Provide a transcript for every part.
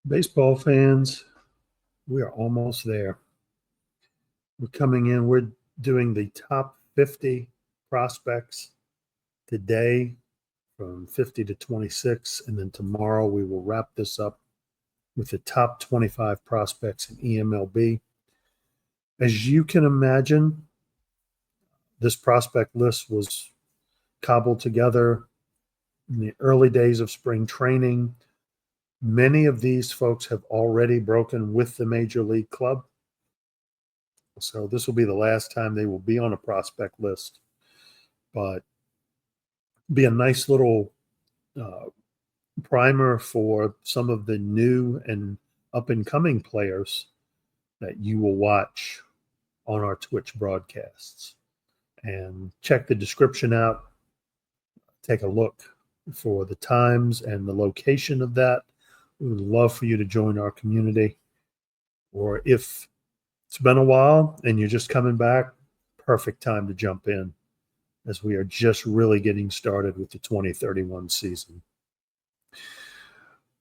Baseball fans, we are almost there. We're coming in. We're doing the top 50 prospects today from 50 to 26. And then tomorrow we will wrap this up with the top 25 prospects in eMLB. As you can imagine, this prospect list was cobbled together in the early days of spring training. Many of these folks have already broken with the major league club. So this will be the last time they will be on a prospect list, but be a nice little uh, primer for some of the new and up and coming players that you will watch on our Twitch broadcasts. And check the description out. Take a look for the times and the location of that. We would love for you to join our community. Or if it's been a while and you're just coming back, perfect time to jump in as we are just really getting started with the 2031 season.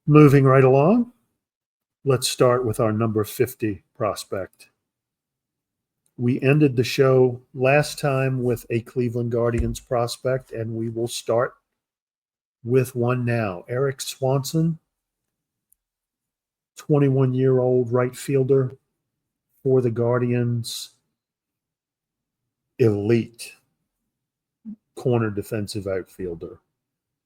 Moving right along, let's start with our number 50 prospect. We ended the show last time with a Cleveland Guardians prospect, and we will start with one now. Eric Swanson, 21-year-old right fielder for the Guardians. Elite corner defensive outfielder.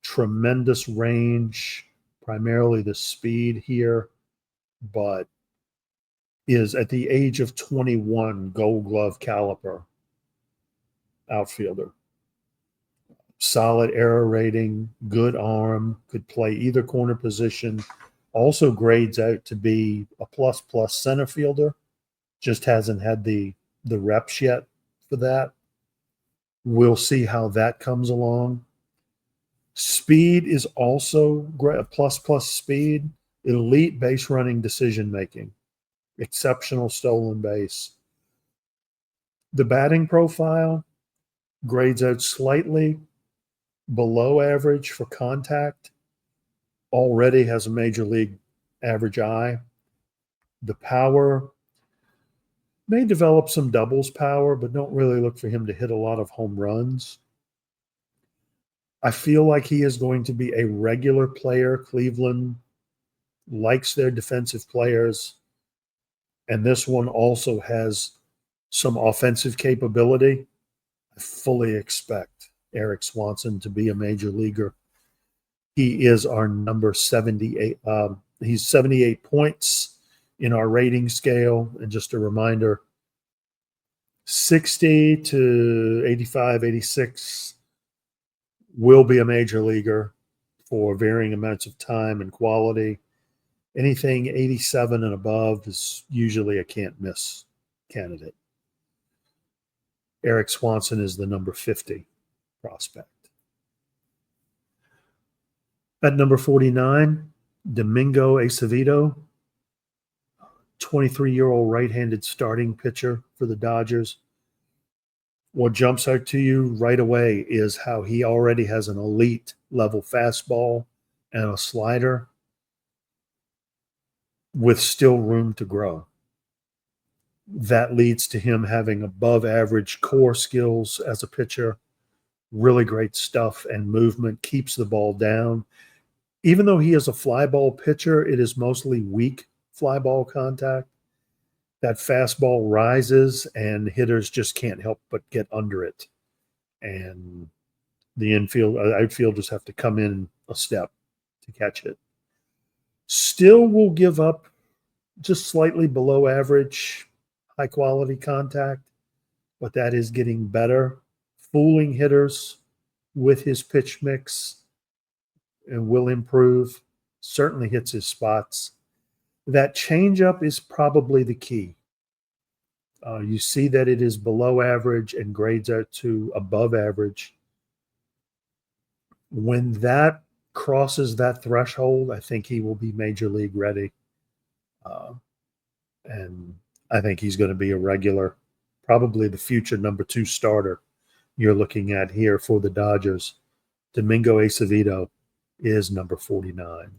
Tremendous range, primarily the speed here, but is at the age of 21 Gold Glove caliber outfielder. Solid error rating, good arm, could play either corner position. Also grades out to be a plus center fielder. Just hasn't had the reps yet for that. We'll see how that comes along. Speed is also great, plus speed. Elite base running decision making. Exceptional stolen base. The batting profile grades out slightly below average for contact. Already has a major league average eye. The power may develop some doubles power, but don't really look for him to hit a lot of home runs. I feel like he is going to be a regular player. Cleveland likes their defensive players. And this one also has some offensive capability. I fully expect Eric Swanson to be a major leaguer. He is our number 78. He's 78 points in our rating scale. And just a reminder, 60 to 85, 86 will be a major leaguer for varying amounts of time and quality. Anything 87 and above is usually a can't miss candidate. Eric Swanson is the number 50 prospect. At number 49, Domingo Acevedo, 23-year-old right-handed starting pitcher for the Dodgers. What jumps out to you right away is how he already has an elite level fastball and a slider with still room to grow. That leads to him having above average core skills as a pitcher, really great stuff and movement, keeps the ball down. Even though he is a fly ball pitcher, it is mostly weak fly ball contact. That fastball rises and hitters just can't help but get under it. And the outfielders have to come in a step to catch it. Still will give up just slightly below average high quality contact, but that is getting better. Fooling hitters with his pitch mix and will improve. Certainly hits his spots. That changeup is probably the key. You see that it is below average and grades out to above average. When that crosses that threshold, I think he will be major league ready. And I think he's going to be a regular, probably the future number 2 starter you're looking at here for the Dodgers. Domingo Acevedo is number 49.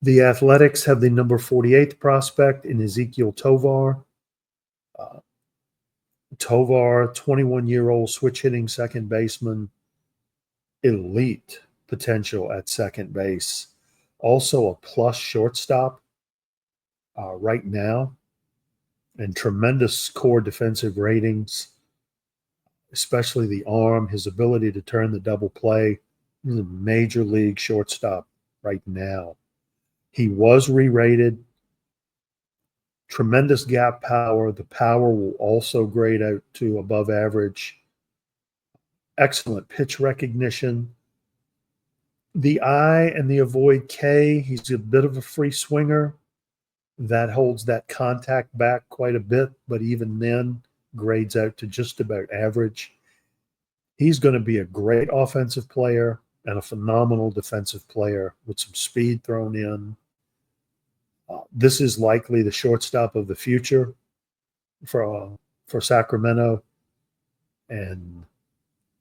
The Athletics have the number 48th prospect in Ezekiel Tovar. Uh, Tovar, 21-year-old switch hitting second baseman, elite potential at second base. Also a plus shortstop right now, and tremendous core defensive ratings, especially the arm, his ability to turn the double play. He's a major league shortstop right now. He was re-rated. Tremendous gap power. The power will also grade out to above average. Excellent pitch recognition. The eye and the avoid K, he's a bit of a free swinger. That holds that contact back quite a bit, but even then grades out to just about average. He's going to be a great offensive player and a phenomenal defensive player with some speed thrown in. This is likely the shortstop of the future for Sacramento. And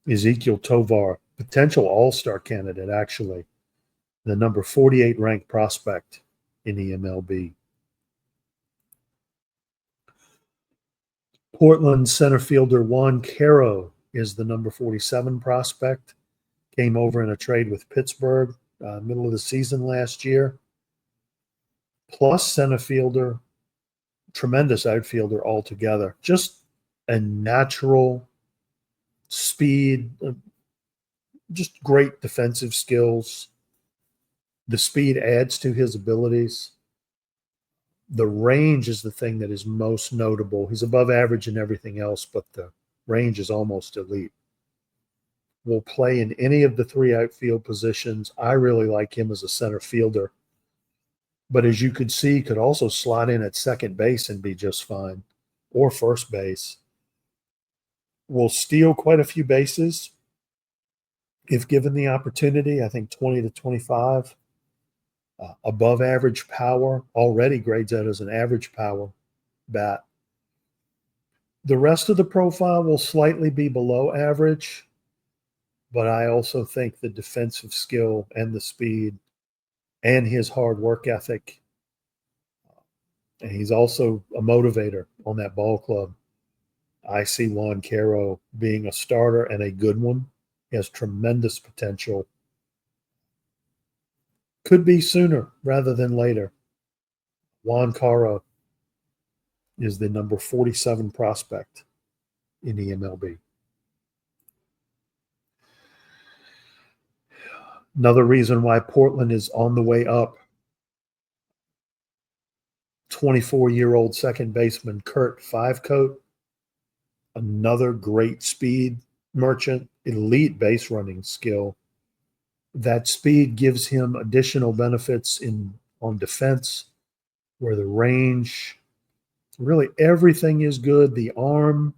Ezekiel Tovar, potential all-star candidate, actually, the number 48 ranked prospect in eMLB. Portland center fielder Juan Caro is the number 47 prospect. Came over in a trade with Pittsburgh middle of the season last year. Plus center fielder, tremendous outfielder altogether. Just a natural speed, just great defensive skills. The speed adds to his abilities. The range is the thing that is most notable. He's above average in everything else, but the range is almost elite. Will play in any of the three outfield positions. I really like him as a center fielder. But as you could see, could also slot in at second base and be just fine, or first base. Will steal quite a few bases if given the opportunity. I think 20 to 25. Above average power, already grades out as an average power bat. The rest of the profile will slightly be below average, but I also think the defensive skill and the speed and his hard work ethic, and he's also a motivator on that ball club. I see Juan Caro being a starter and a good one. He has tremendous potential. Could be sooner rather than later. Juan Caro is the number 47 prospect in eMLB. Another reason why Portland is on the way up, 24-year-old second baseman Kurt Fivecoat, another great speed merchant, elite base running skill. That speed gives him additional benefits on defense, where the range, really everything is good. The arm,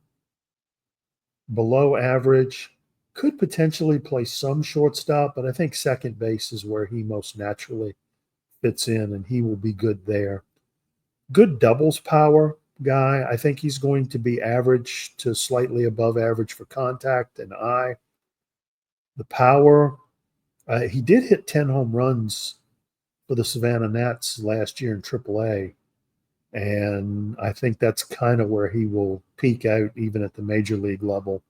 below average, could potentially play some shortstop, but I think second base is where he most naturally fits in, and he will be good there. Good doubles power guy. I think he's going to be average to slightly above average for contact and eye. The power, he did hit 10 home runs for the Savannah Nats last year in AAA, and I think that's kind of where he will peak out even at the major league level.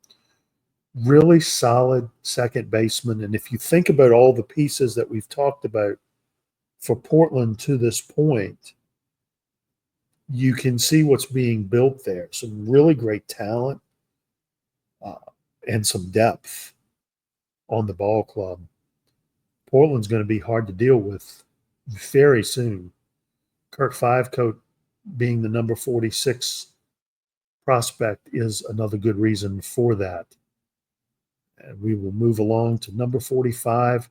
Really solid second baseman, and if you think about all the pieces that we've talked about for Portland to this point, you can see what's being built there. Some really great talent and some depth on the ball club. Portland's going to be hard to deal with very soon. Kurt Fivecoat being the number 46 prospect is another good reason for that. And we will move along to number 45.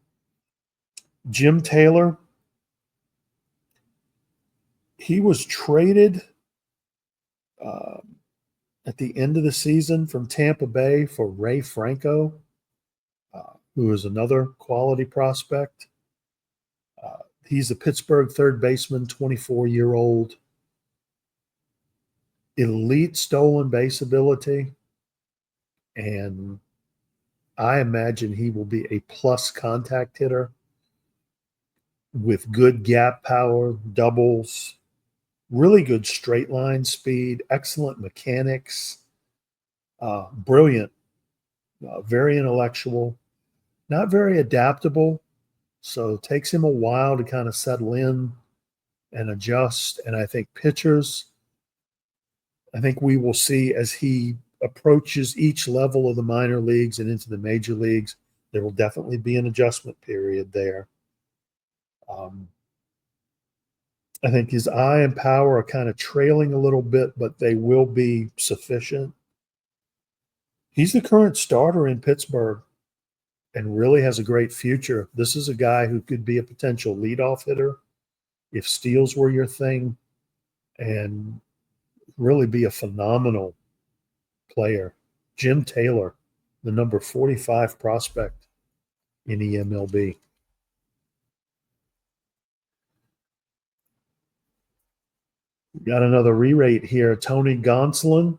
Jim Taylor. He was traded at the end of the season from Tampa Bay for Ray Franco, who is another quality prospect. He's a Pittsburgh third baseman, 24-year-old. Elite stolen base ability. And I imagine he will be a plus contact hitter. with good gap power, doubles, really good straight line speed, excellent mechanics, brilliant, very intellectual, not very adaptable. So it takes him a while to kind of settle in and adjust. And I think pitchers, I think we will see as he approaches each level of the minor leagues and into the major leagues, there will definitely be an adjustment period there. I think his eye and power are kind of trailing a little bit, but they will be sufficient. He's the current starter in Pittsburgh and really has a great future. This is a guy who could be a potential leadoff hitter if steals were your thing and really be a phenomenal player. Jim Taylor, the number 45 prospect in eMLB. Got another re-rate here. Tony Gonsolin,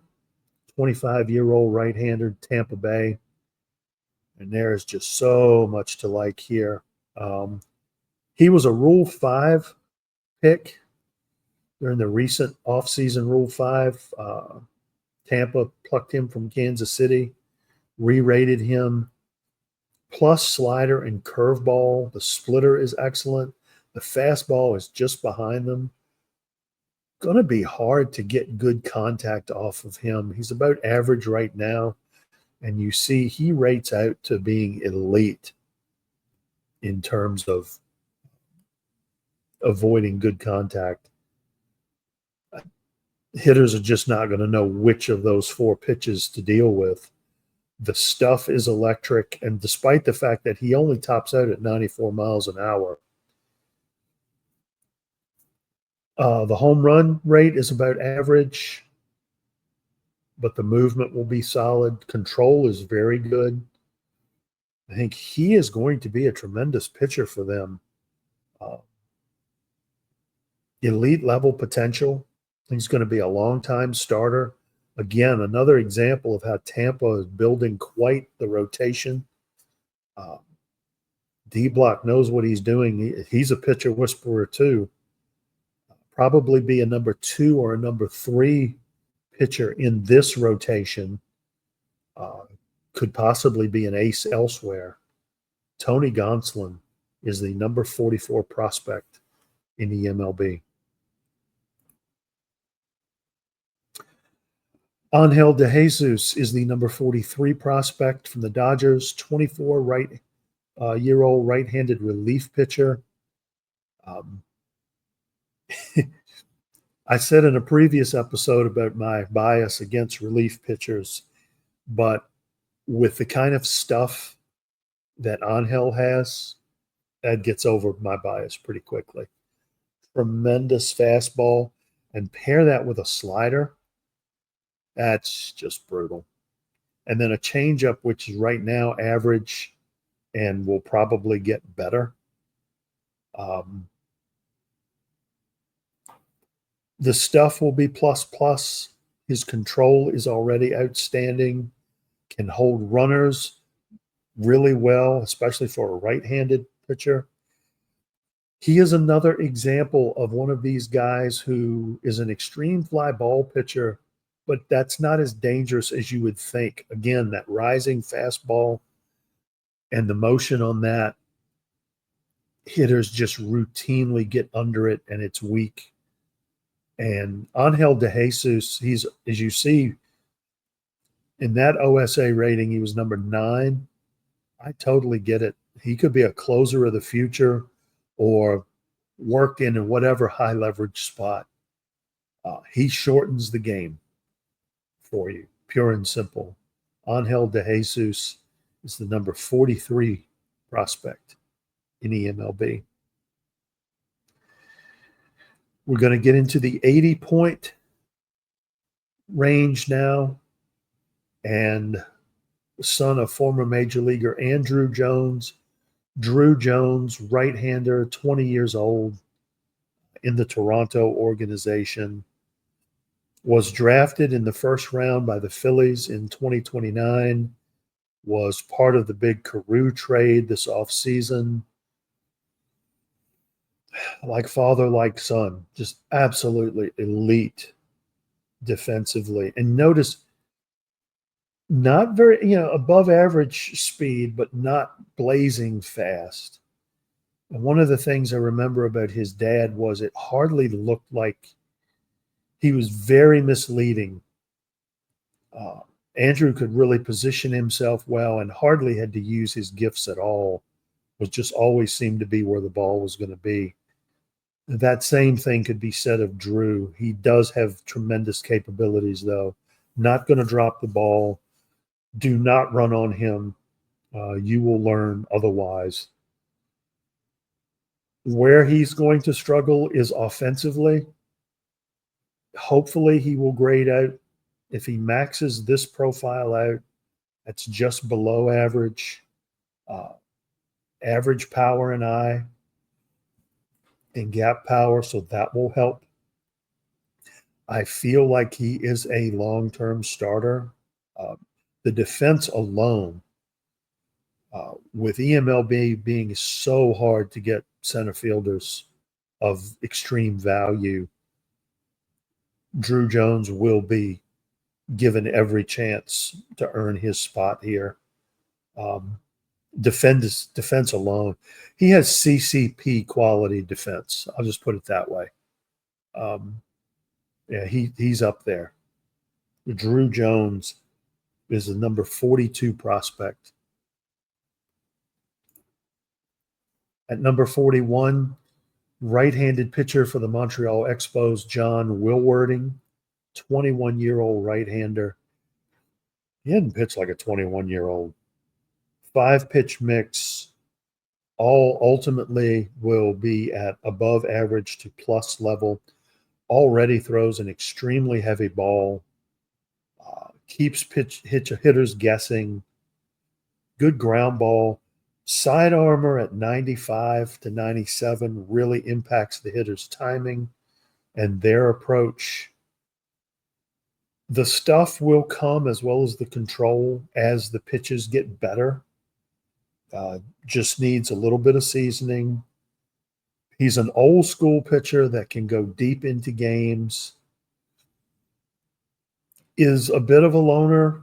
25-year-old right-hander, Tampa Bay. And there is just so much to like here. He was a Rule 5 pick during the recent offseason Rule 5. Tampa plucked him from Kansas City, re-rated him, plus slider and curveball. The splitter is excellent. The fastball is just behind them. Going to be hard to get good contact off of him. He's about average right now. And you see he rates out to being elite in terms of avoiding good contact. Hitters are just not going to know which of those 4 pitches to deal with. The stuff is electric, and despite the fact that he only tops out at 94 miles an hour, the home run rate is about average, but the movement will be solid. Control is very good. I think he is going to be a tremendous pitcher for them. Elite level potential. He's going to be a long-time starter. Again, another example of how Tampa is building quite the rotation. D-Block knows what he's doing. He's a pitcher whisperer too. Probably be a number 2 or a number 3 pitcher in this rotation. Could possibly be an ace elsewhere. Tony Gonsolin is the number 44 prospect in the eMLB. Angel De Jesus is the number 43 prospect from the Dodgers, 24-year-old right-handed relief pitcher. I said in a previous episode about my bias against relief pitchers, but with the kind of stuff that Angel has, that gets over my bias pretty quickly. Tremendous fastball, and pair that with a slider. That's just brutal. And then a changeup, which is right now average and will probably get better. The stuff will be plus. His control is already outstanding. Can hold runners really well, especially for a right-handed pitcher. He is another example of one of these guys who is an extreme fly ball pitcher, but that's not as dangerous as you would think. Again, that rising fastball and the motion on that, hitters just routinely get under it, and it's weak. And Angel De Jesus, he's, as you see, in that OSA rating, he was number 9. I totally get it. He could be a closer of the future or work in whatever high leverage spot. He shortens the game for you, pure and simple. Angel De Jesus is the number 43 prospect in eMLB. We're going to get into the 80-point range now. And son of former major leaguer Andrew Jones. Drew Jones, right-hander, 20 years old, in the Toronto organization. Was drafted in the first round by the Phillies in 2029. Was part of the big Carew trade this offseason. like father, like son, just absolutely elite defensively. And notice not very, above average speed, but not blazing fast. And one of the things I remember about his dad was it hardly looked like he was very misleading. Uh, Andrew could really position himself well and hardly had to use his gifts at all. Was just always seemed to be where the ball was going to be. That same thing could be said of Drew. He does have tremendous capabilities, though. Not going to drop the ball. Do not run on him. You will learn otherwise. Where he's going to struggle is offensively. Hopefully, he will grade out. If he maxes this profile out, that's just below average. Average power and eye and gap power, so that will help. I feel like he is a long-term starter. Uh, the defense alone, with eMLB being so hard to get center fielders of extreme value, Drew Jones will be given every chance to earn his spot here. Defense alone, he has CCP quality defense. I'll just put it that way. Yeah, he's up there. Drew Jones is the number 42 prospect. At number 41, right-handed pitcher for the Montreal Expos, John Wilwerding, 21-year-old right-hander. He hadn't pitched like a 21-year-old. 5-pitch mix, all ultimately will be at above average to plus level. Already throws an extremely heavy ball, keeps hitters guessing, good ground ball. Side armor at 95 to 97 really impacts the hitter's timing and their approach. The stuff will come as well as the control as the pitches get better. Just needs a little bit of seasoning. He's an old school pitcher that can go deep into games. Is a bit of a loner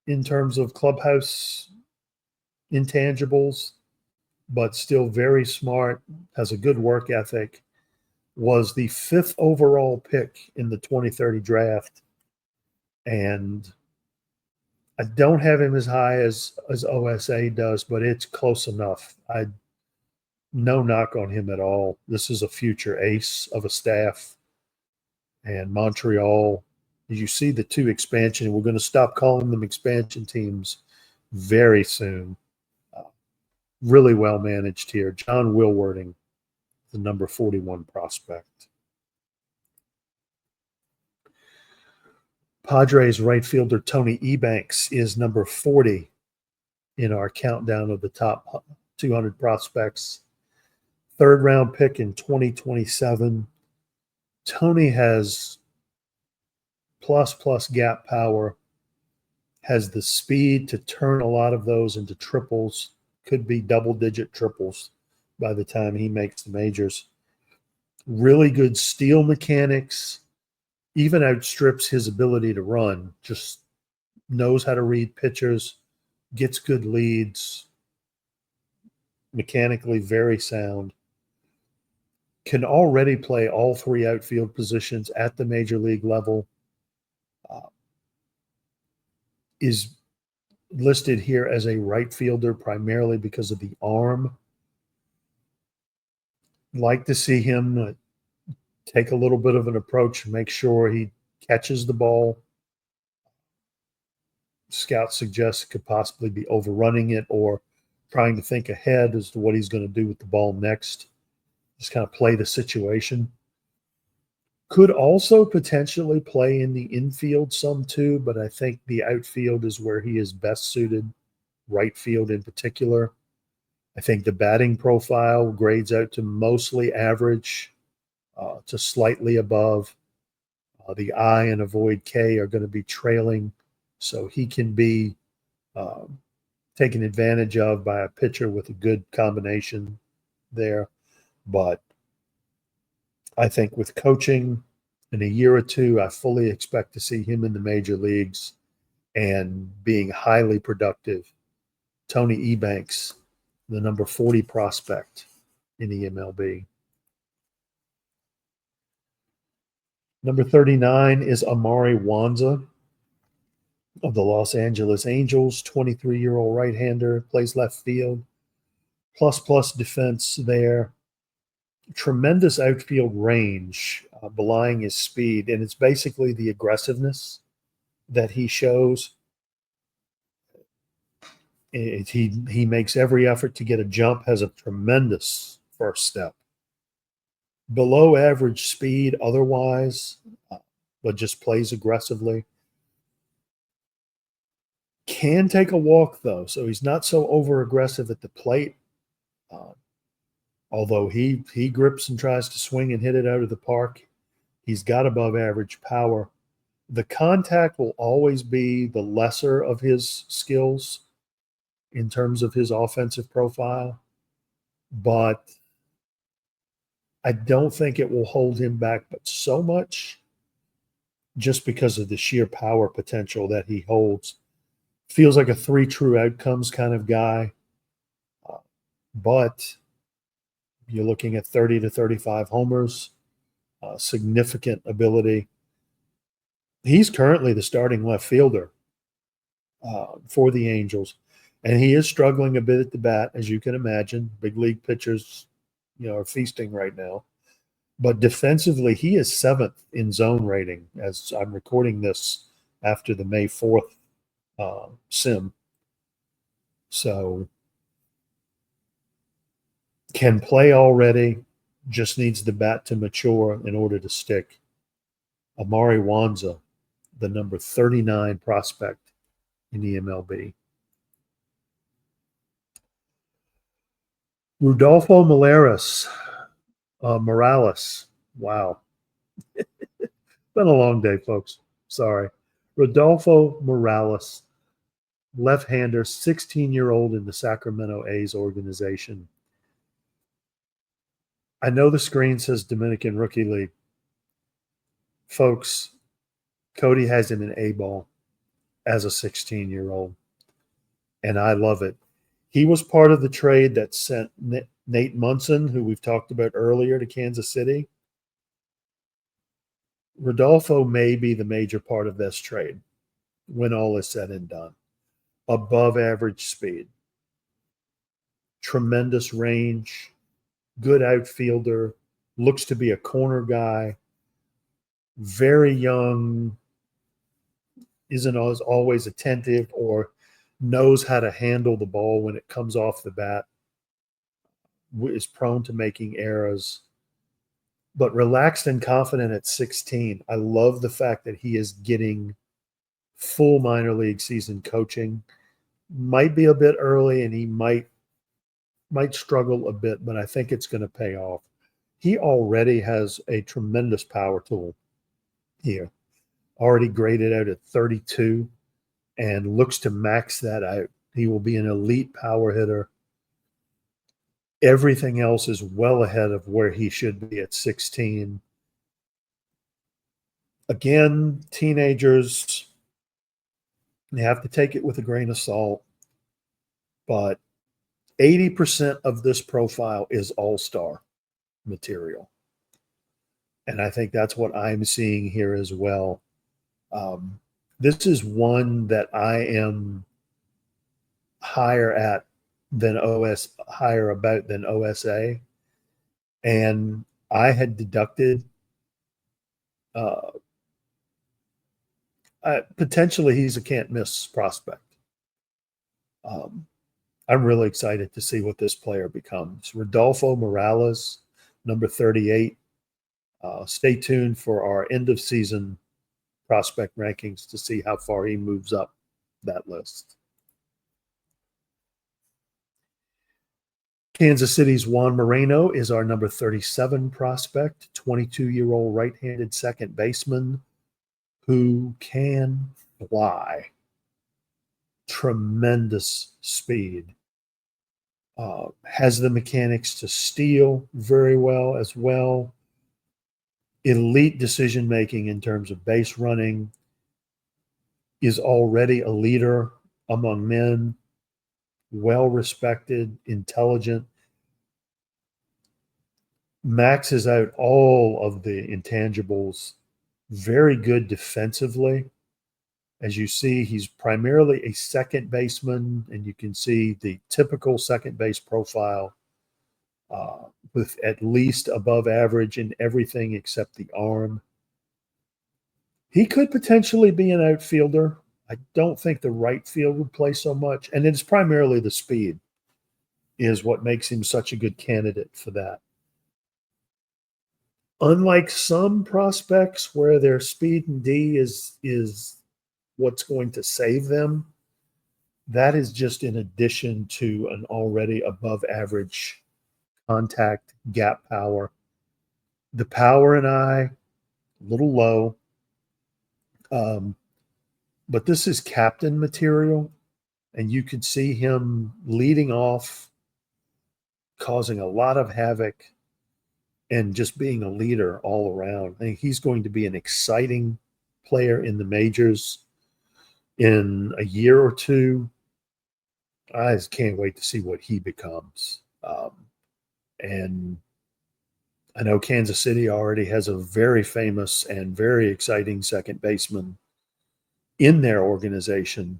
in terms of clubhouse intangibles, but still very smart, has a good work ethic, was the 5th overall pick in the 2030 draft. And I don't have him as high as OSA does, but it's close enough. No knock on him at all. This is a future ace of a staff. And Montreal, you see the 2 expansion, we're going to stop calling them expansion teams very soon. Really well managed here. John Wilwerding, the number 41 prospect. Padres right fielder Tony Ebanks is number 40 in our countdown of the top 200 prospects. 3rd round pick in 2027. Tony has plus gap power, has the speed to turn a lot of those into triples, could be double-digit triples by the time he makes the majors. Really good steal mechanics, even outstrips his ability to run, just knows how to read pitchers, gets good leads, mechanically very sound, can already play all 3 outfield positions at the major league level, is listed here as a right fielder primarily because of the arm. Like to see him take a little bit of an approach, make sure he catches the ball. Scouts suggest it could possibly be overrunning it or trying to think ahead as to what he's going to do with the ball next. Just kind of play the situation. Could also potentially play in the infield some too, but I think the outfield is where he is best suited, right field in particular. I think the batting profile grades out to mostly average to slightly above. The I and avoid K are going to be trailing, so he can be taken advantage of by a pitcher with a good combination there. But I think with coaching in a year or two, I fully expect to see him in the major leagues and being highly productive. Tony Ebanks, the number 40 prospect in eMLB. Number 39 is Amari Wanza of the Los Angeles Angels, 23-year-old right-hander, plays left field. Plus defense there. Tremendous outfield range, belying his speed, and it's basically the aggressiveness that he shows. He makes every effort to get a jump, has a tremendous first step. Below average speed otherwise, but just plays aggressively. Can take a walk, though, so he's not so over-aggressive at the plate. Although he grips and tries to swing and hit it out of the park, he's got above average power. The contact will always be the lesser of his skills in terms of his offensive profile, but I don't think it will hold him back but so much just because of the sheer power potential that he holds. Feels like a 3 true outcomes kind of guy, but you're looking at 30 to 35 homers, significant ability. He's currently the starting left fielder for the Angels, and he is struggling a bit at the bat, as you can imagine. Big league pitchers, are feasting right now. But defensively, he is 7th in zone rating as I'm recording this after the May 4th sim. So can play already, just needs the bat to mature in order to stick. Amari Wanza, the number 39 prospect in the eMLB. Rodolfo Morales. Wow. Been a long day, folks. Sorry. Rodolfo Morales, left-hander, 16-year-old in the Sacramento A's organization. I know the screen says Dominican Rookie League. Folks, Cody has him in A-ball as a 16-year-old, and I love it. He was part of the trade that sent Nate Munson, who we've talked about earlier, to Kansas City. Rodolfo may be the major part of this trade when all is said and done. Above average speed, tremendous range, good outfielder, looks to be a corner guy, very young, isn't always attentive or knows how to handle the ball when it comes off the bat, is prone to making errors, but relaxed and confident at 16. I love the fact that he is getting full minor league season coaching. Might be a bit early and he might struggle a bit, but I think it's going to pay off. He already has a tremendous power tool here, already graded out at 32 and looks to max that out. He will be an elite power hitter. Everything else is well ahead of where he should be at 16. Again, teenagers, you have to take it with a grain of salt, but 80% of this profile is all-star material. And I think that's what I'm seeing here as well. This is one that I am higher about than OSA. And I had deducted potentially he's a can't miss prospect. I'm really excited to see what this player becomes. Rodolfo Morales, number 38. Stay tuned for our end of season prospect rankings to see how far he moves up that list. Kansas City's Juan Moreno is our number 37 prospect, 22-year-old right-handed second baseman who can fly. Tremendous speed. Has the mechanics to steal very well as well. elite decision making in terms of base running, is already a leader among men, well respected, intelligent, maxes out all of the intangibles, very good defensively. As you see, he's primarily a second baseman, and you can see the typical second base profile with at least above average in everything except the arm. He could potentially be an outfielder. I don't think the right field would play so much, and it's primarily the speed is what makes him such a good candidate for that. Unlike some prospects where their speed and D is what's going to save them, that is just in addition to an already above average contact gap power. The power and eye, a little low. But this is captain material, and you could see him leading off, causing a lot of havoc, and just being a leader all around. I think he's going to be an exciting player in the majors in a year or two. I just can't wait to see what he becomes. And I know Kansas City already has a very famous and very exciting second baseman in their organization.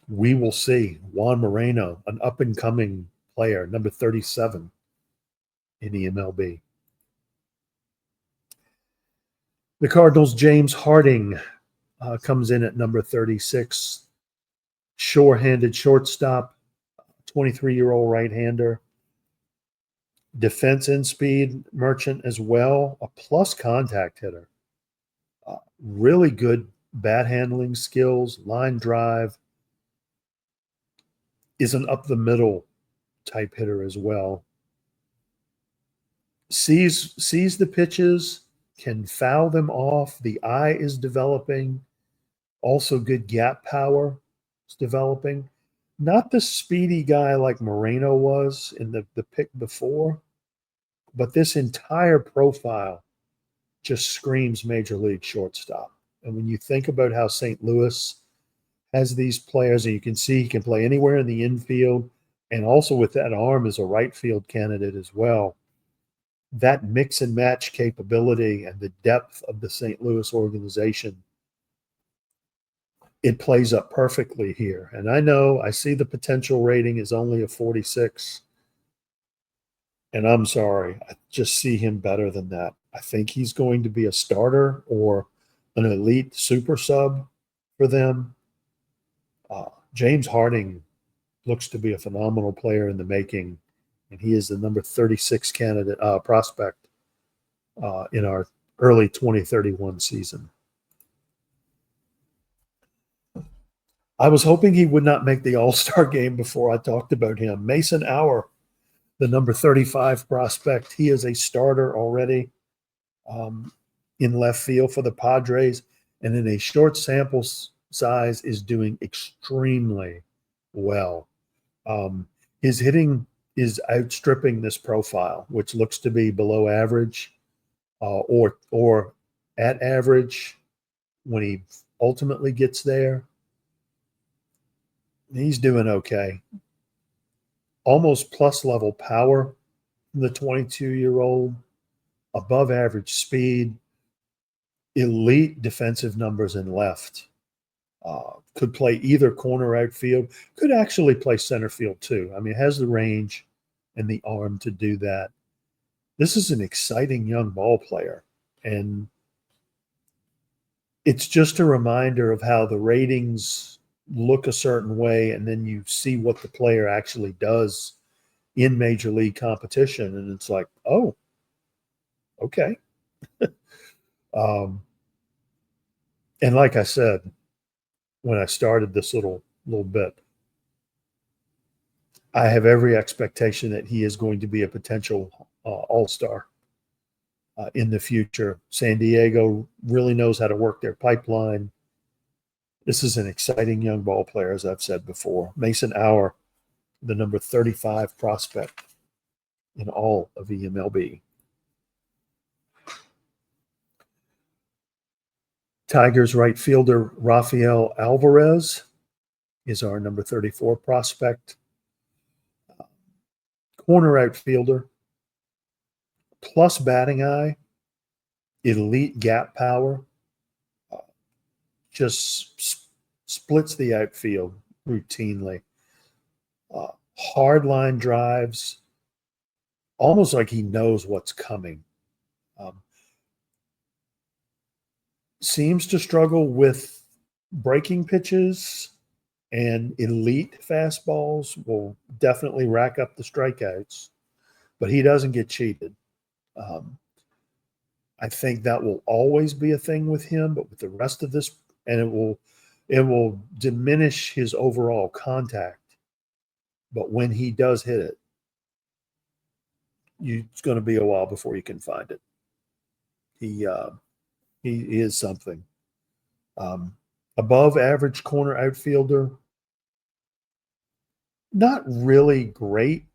We will see Juan Moreno, an up-and-coming player, number 37 in eMLB. The Cardinals' James Harding comes in at number 36. Sure-handed shortstop, 23-year-old right-hander. Defense and speed merchant as well, a plus contact hitter. Really good bat handling skills, line drive. Is an up-the-middle type hitter as well. Sees the pitches, can foul them off. The eye is developing. Also good gap power is developing. Not the speedy guy like Moreno was in the pick before, but this entire profile just screams major league shortstop. And when you think about how St. Louis has these players, and you can see he can play anywhere in the infield, and also with that arm is a right field candidate as well. That mix and match capability and the depth of the St. Louis organization, it plays up perfectly here. And I know I see the potential rating is only a 46. And I'm sorry, I just see him better than that. I think he's going to be a starter or an elite super sub for them. James Harding looks to be a phenomenal player in the making, and he is the number 36 candidate prospect in our early 2031 season. I was hoping he would not make the All-Star game before I talked about him. Mason Auer, the number 35 prospect, he is a starter already in left field for the Padres, and in a short sample size is doing extremely well. His hitting is outstripping this profile, which looks to be below average or at average when he ultimately gets there. He's doing okay. Almost plus level power from the 22-year-old, above average speed, elite defensive numbers in left. Could play either corner outfield, could actually play center field too. I mean, it has the range and the arm to do that. This is an exciting young ball player. And it's just a reminder of how the ratings look a certain way, and then you see what the player actually does in major league competition. And it's like, oh, okay. And like I said, when I started this little bit, I have every expectation that he is going to be a potential all-star in the future. San Diego really knows how to work their pipeline. This is an exciting young ball player, as I've said before. Mason Auer, the number 35 prospect in all of eMLB. Tigers right fielder Rafael Alvarez is our number 34 prospect. Corner outfielder, plus batting eye, elite gap power, just splits the outfield routinely. Hard line drives, almost like he knows what's coming. Seems to struggle with breaking pitches, and elite fastballs will definitely rack up the strikeouts, but he doesn't get cheated. I think that will always be a thing with him, but with the rest of this, and it will diminish his overall contact. But when he does hit it, it's going to be a while before you can find it. He is something. Above average corner outfielder, not really great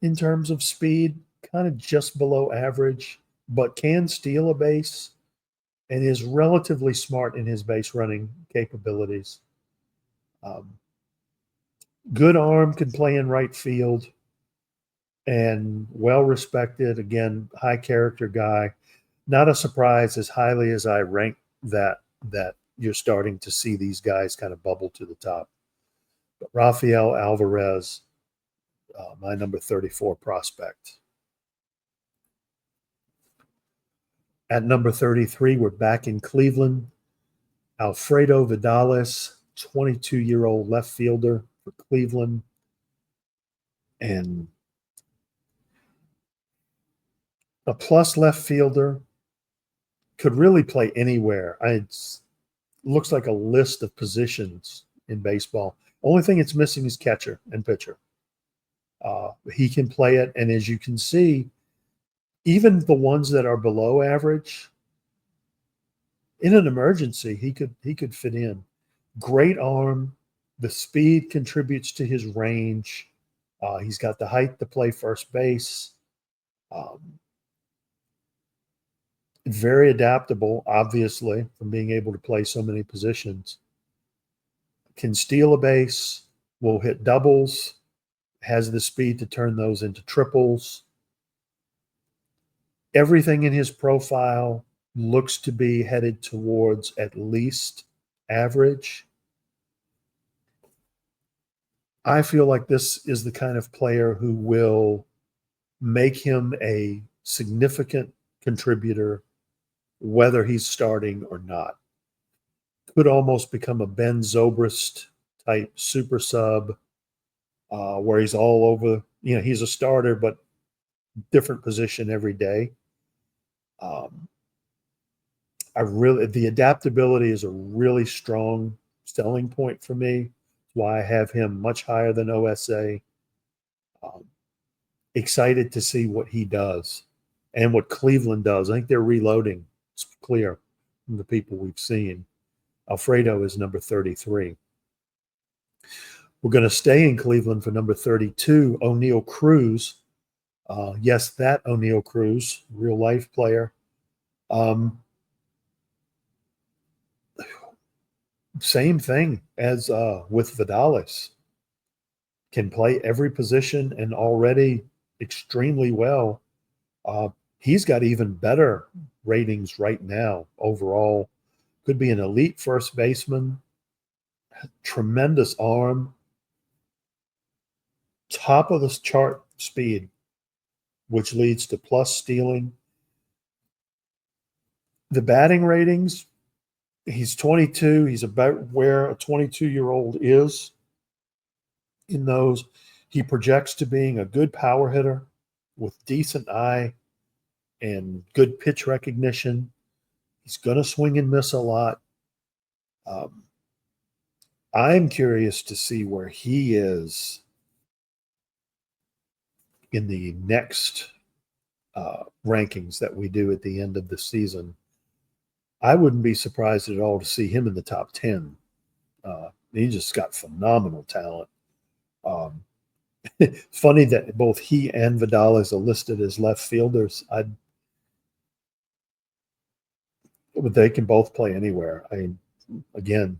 in terms of speed, kind of just below average, but can steal a base and is relatively smart in his base running capabilities. Good arm, can play in right field, and well respected. Again, high character guy. Not a surprise, as highly as I rank that you're starting to see these guys kind of bubble to the top. But Rafael Alvarez, my number 34 prospect. At number 33, we're back in Cleveland. Alfredo Vidales, 22-year-old left fielder for Cleveland. And a plus left fielder, could really play anywhere. It looks like a list of positions in baseball. Only thing it's missing is catcher and pitcher. He can play it, and as you can see, even the ones that are below average, in an emergency, he could fit in. Great arm. The speed contributes to his range. He's got the height to play first base. Very adaptable, obviously, from being able to play so many positions. Can steal a base, will hit doubles, has the speed to turn those into triples. Everything in his profile looks to be headed towards at least average. I feel like this is the kind of player who will make him a significant contributor, whether he's starting or not. Could almost become a Ben Zobrist type super sub, where he's all over. He's a starter, but different position every day. The adaptability is a really strong selling point for me. Why I have him much higher than OSA. Excited to see what he does and what Cleveland does. I think they're reloading. It's clear from the people we've seen. Alfredo is number 33. We're going to stay in Cleveland for number 32, O'Neal Cruz. Yes, that O'Neal Cruz, real life player. Same thing as with Vidales. Can play every position and already extremely well. He's got even better ratings right now overall. Could be an elite first baseman. Tremendous arm. Top of the chart speed, which leads to plus stealing. The batting ratings, he's 22. He's about where a 22-year-old is in those. He projects to being a good power hitter with decent eye and good pitch recognition. He's going to swing and miss a lot. I'm curious to see where he is in the next rankings that we do at the end of the season. I wouldn't be surprised at all to see him in the top 10. He just got phenomenal talent. Funny that both he and Vidales are listed as left fielders. but they can both play anywhere. I mean, again,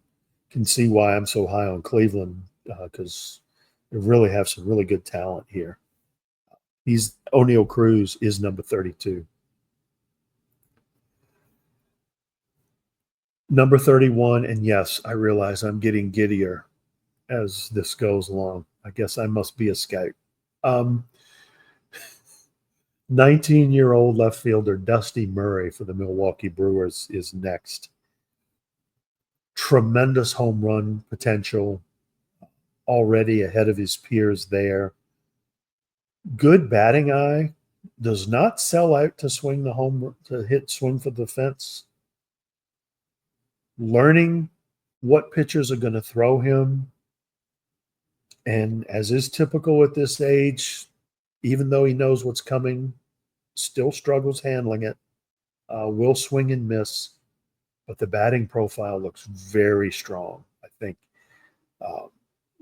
can see why I'm so high on Cleveland because they really have some really good talent here. He's O'Neal Cruz is number 32. Number 31, and yes, I realize I'm getting giddier as this goes along. I guess I must be a scout. Um, 19-year-old left fielder Dusty Murray for the Milwaukee Brewers is next. Tremendous home run potential, already ahead of his peers there. Good batting eye, does not sell out to swing for the fence. Learning what pitchers are going to throw him. And as is typical at this age, even though he knows what's coming, still struggles handling it. Will swing and miss, but the batting profile looks very strong. I think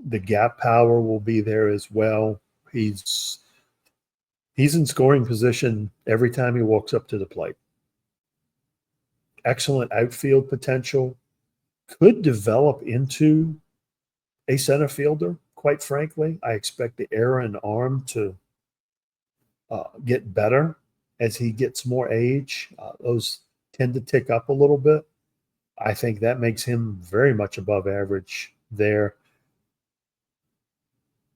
the gap power will be there as well. He's in scoring position every time he walks up to the plate. Excellent outfield potential. Could develop into a center fielder, quite frankly. I expect the air and arm to get better as he gets more age. Those tend to tick up a little bit. I think that makes him very much above average there.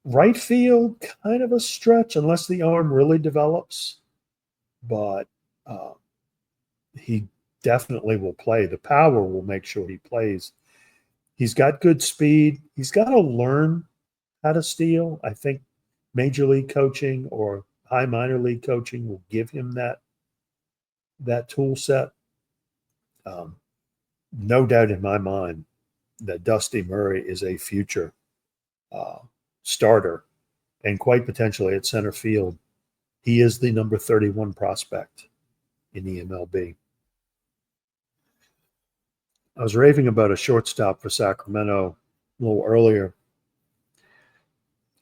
Right field, kind of a stretch unless the arm really develops, but he definitely will play. The power will make sure he plays. He's got good speed. He's got to learn how to steal. I think major league coaching or high minor league coaching will give him that tool set. No doubt in my mind that Dusty Murray is a future starter and quite potentially at center field. He is the number 31 prospect in the eMLB. I was raving about a shortstop for Sacramento a little earlier,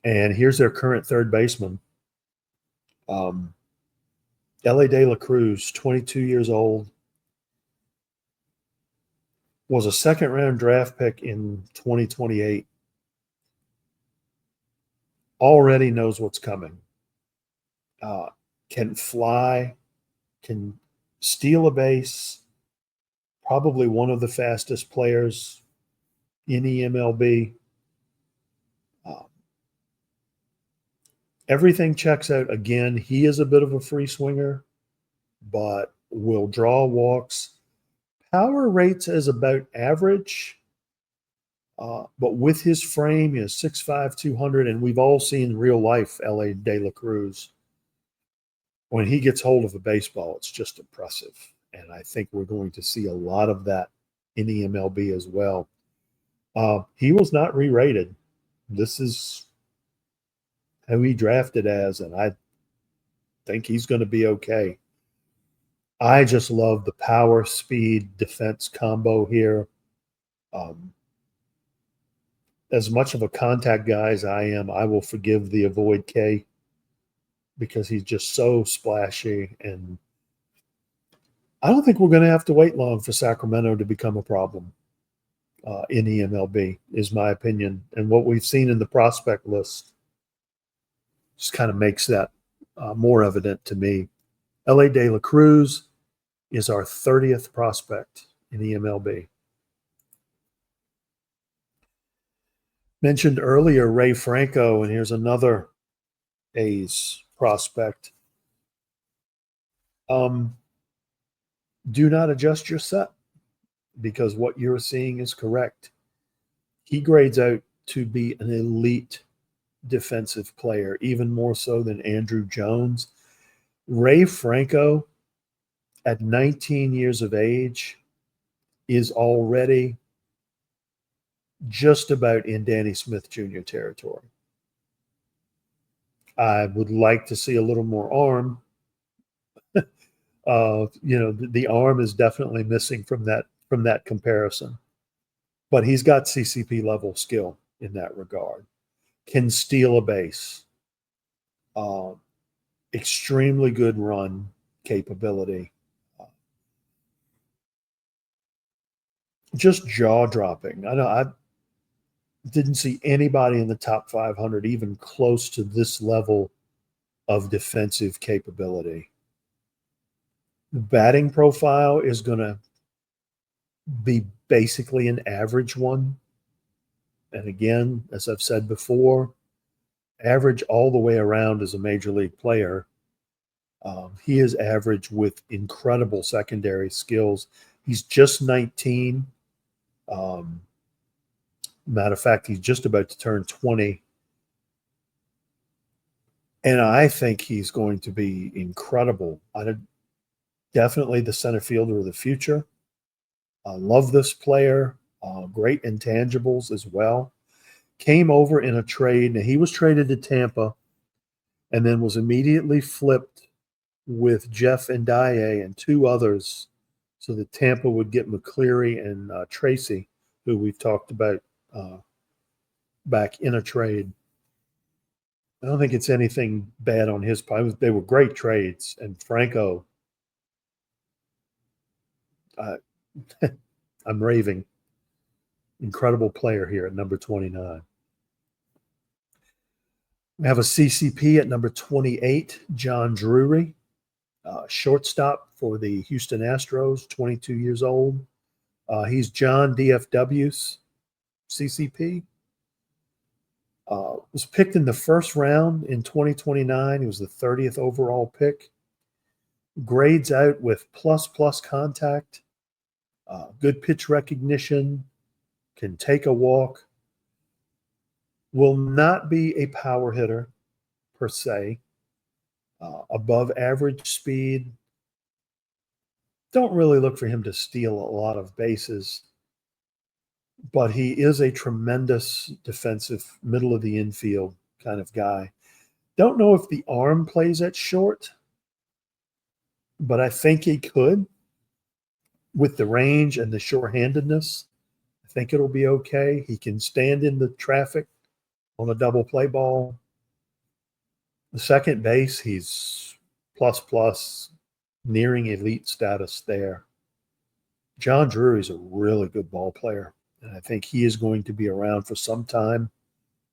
and here's their current third baseman. L.A. De La Cruz, 22 years old, was a second-round draft pick in 2028. Already knows what's coming. Can fly, can steal a base, probably one of the fastest players in eMLB. Everything checks out. Again, he is a bit of a free swinger, but will draw walks. Power rates as about average, but with his frame, he is 6'5", 200, and we've all seen real life L.A. De La Cruz. When he gets hold of a baseball, it's just impressive. And I think we're going to see a lot of that in the eMLB as well. He was not re-rated. This is who he drafted as, and I think he's going to be okay. I just love the power, speed, defense combo here. As much of a contact guy as I am, I will forgive the avoid K because he's just so splashy. And I don't think we're going to have to wait long for Sacramento to become a problem in eMLB, is my opinion. And what we've seen in the prospect list just kind of makes that more evident to me. L.A. De La Cruz is our 30th prospect in eMLB. Mentioned earlier Ray Franco, and here's another A's prospect. Do not adjust your set because what you're seeing is correct. He grades out to be an elite defensive player, even more so than Andrew Jones. Ray Franco, at 19 years of age, is already just about in Danny Smith Jr. territory. I would like to see a little more arm. The arm is definitely missing from that comparison. But he's got CCP level skill in that regard. Can steal a base. Extremely good run capability. just jaw dropping. I know I didn't see anybody in the top 500 even close to this level of defensive capability. The batting profile is going to be basically an average one. And again, as I've said before, average all the way around as a major league player. He is average with incredible secondary skills. He's just 19. Matter of fact, he's just about to turn 20. And I think he's going to be incredible. Definitely the center fielder of the future. I love this player. Great intangibles as well. Came over in a trade. Now, he was traded to Tampa and then was immediately flipped with Jeff Ndiaye and two others so that Tampa would get McCleary and Tracy, who we've talked about back in a trade. I don't think it's anything bad on his part. They were great trades. And Franco, I'm raving. Incredible player here at number 29. We have a CCP at number 28, John Drury, shortstop for the Houston Astros, 22 years old. He's John DFW's CCP. Was picked in the first round in 2029. He was the 30th overall pick. Grades out with plus contact, good pitch recognition, can take a walk. Will not be a power hitter per se. Above average speed. Don't really look for him to steal a lot of bases, but he is a tremendous defensive, middle of the infield kind of guy. Don't know if the arm plays at short, but I think he could. With the range and the short-handedness, I think it'll be okay. He can stand in the traffic on a double play ball. The second base, he's plus, nearing elite status there. John Drury's a really good ball player, and I think he is going to be around for some time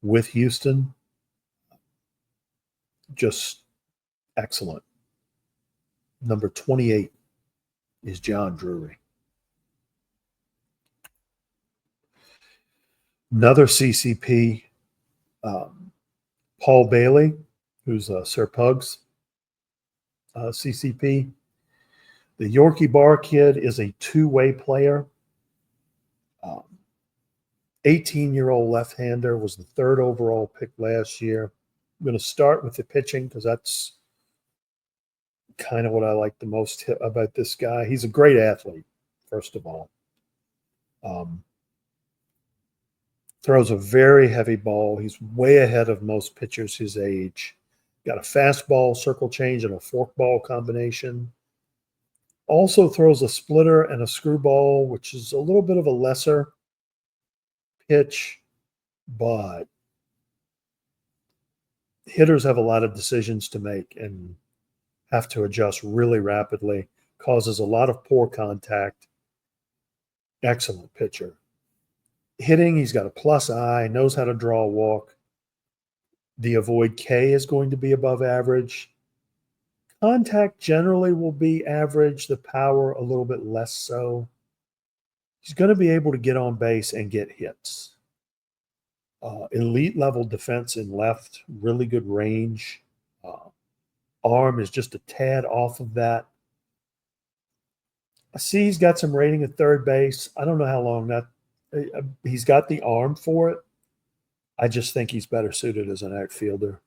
with Houston. Just excellent. Number 28 is John Drury. Another CCP, Paul Bailey, who's Sir Pug's CCP. The Yorkie Bar kid is a two-way player. 18-year-old left-hander, was the third overall pick last year. I'm going to start with the pitching because that's kind of what I like the most about this guy. He's a great athlete, first of all. Throws a very heavy ball. He's way ahead of most pitchers his age. Got a fastball, circle change, and a forkball combination. Also throws a splitter and a screwball, which is a little bit of a lesser pitch, but hitters have a lot of decisions to make and have to adjust really rapidly. Causes a lot of poor contact. Excellent pitcher. Hitting, he's got a plus eye, knows how to draw a walk. The avoid K is going to be above average. Contact generally will be average, the power a little bit less so. He's going to be able to get on base and get hits. Elite level defense in left, really good range. Arm is just a tad off of that. I see he's got some rating at third base. I don't know how long that he's got the arm for it. I just think he's better suited as an outfielder.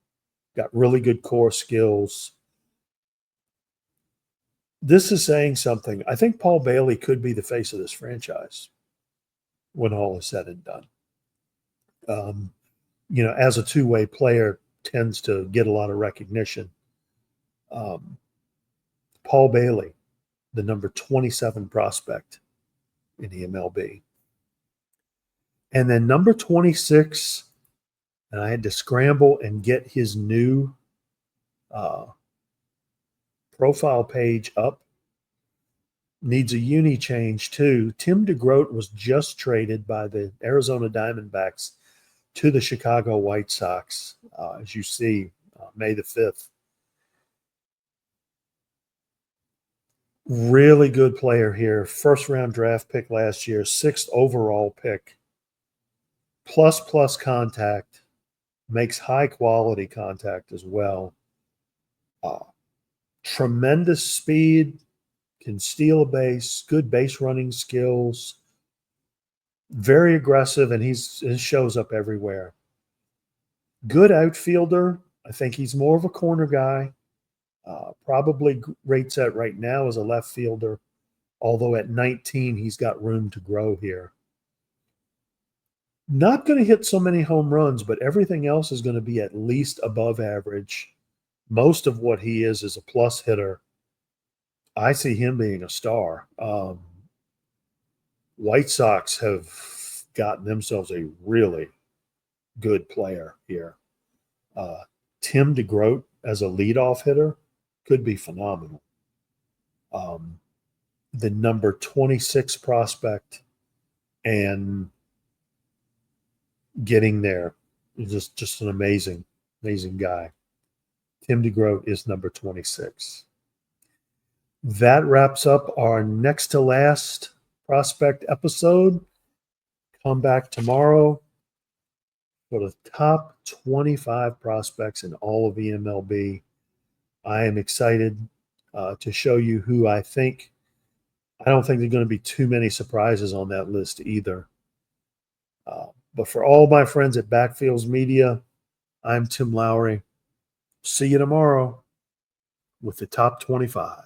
Got really good core skills. This is saying something. I think Paul Bailey could be the face of this franchise when all is said and done. As a two-way player, tends to get a lot of recognition. Paul Bailey, the number 27 prospect in eMLB. And then number 26, and I had to scramble and get his new profile page up. needs a uni change too. Tim DeGroat was just traded by the Arizona Diamondbacks to the Chicago White Sox, as you see, May the 5th. Really good player here. First round draft pick last year, 6th overall pick. Plus contact, makes high quality contact as well. Tremendous speed, can steal a base, good base running skills, very aggressive, and he shows up everywhere. Good outfielder. I think he's more of a corner guy. Probably rates at right now as a left fielder, although at 19 he's got room to grow here. Not going to hit so many home runs, but everything else is going to be at least above average. Most of what he is a plus hitter. I see him being a star. White Sox have gotten themselves a really good player here. Tim DeGroat as a leadoff hitter could be phenomenal. The number 26 prospect and getting there is just an amazing guy. Tim DeGroat is number 26. That wraps up our next to last prospect episode. Come back tomorrow for the top 25 prospects in all of eMLB. I am excited to show you who I think. I don't think there are going to be too many surprises on that list either. But for all my friends at Backfields Media, I'm Tim Lowry. See you tomorrow with the top 25.